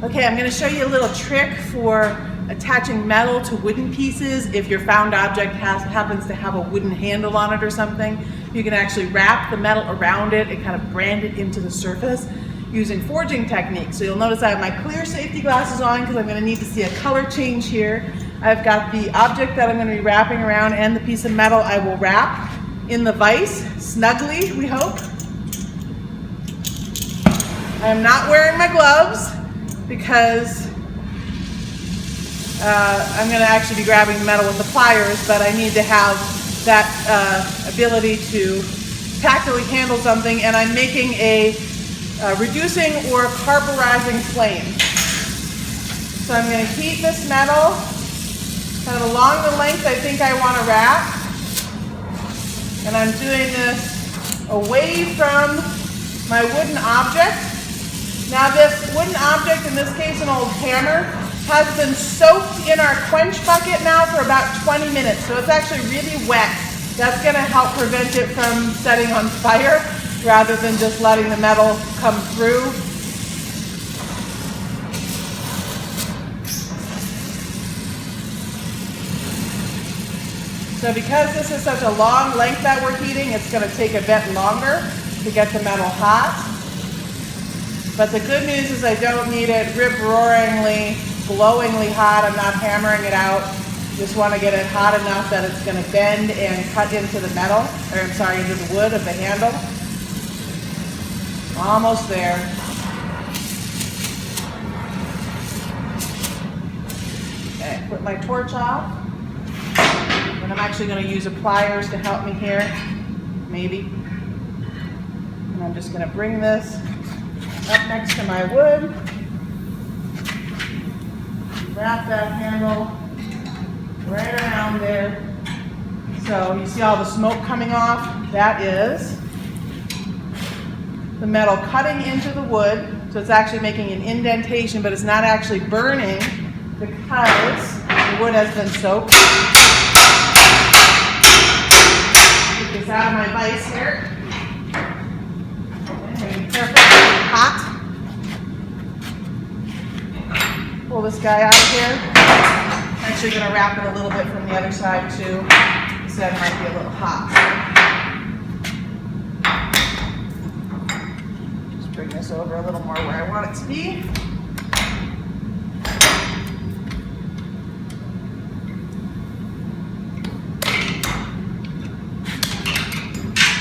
Okay, I'm going to show you a little trick for attaching metal to wooden pieces. If your found object happens to have a wooden handle on it or something, you can actually wrap the metal around it and kind of brand it into the surface using forging techniques. So you'll notice I have my clear safety glasses on because I'm going to need to see a color change here. I've got the object that I'm going to be wrapping around and the piece of metal I will wrap in the vise snugly, we hope. I am not wearing my gloves because I'm going to actually be grabbing the metal with the pliers, but I need to have that ability to tactically handle something, and I'm making a reducing or carburizing flame. So I'm going to heat this metal kind of along the length I think I want to wrap, and I'm doing this away from my wooden object. Now this wooden object, in this case an old hammer, has been soaked in our quench bucket now for about 20 minutes, so it's actually really wet. That's going to help prevent it from setting on fire rather than just letting the metal come through. So because this is such a long length that we're heating, it's going to take a bit longer to get the metal hot. But the good news is I don't need it rip-roaringly, glowingly hot. I'm not hammering it out. Just want to get it hot enough that it's going to bend and cut into the metal, or I'm sorry, into the wood of the handle. Almost there. Okay, put my torch off. And I'm actually going to use pliers to help me here, maybe. And I'm just going to bring this up next to my wood. Wrap that handle right around there. So you see all the smoke coming off? That is the metal cutting into the wood. So it's actually making an indentation, but it's not actually burning because the wood has been soaked. Get this out of my vise here. Okay, be careful, it's hot. Pull this guy out of here. I'm actually going to wrap it a little bit from the other side too. This side might be a little hot. Just bring this over a little more where I want it to be.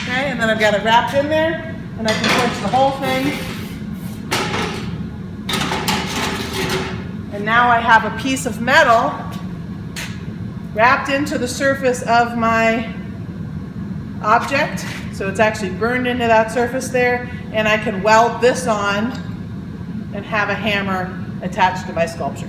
Okay, and then I've got it wrapped in there, and I can push the whole thing. And now I have a piece of metal wrapped into the surface of my object. So it's actually burned into that surface there, and I can weld this on and have a hammer attached to my sculpture.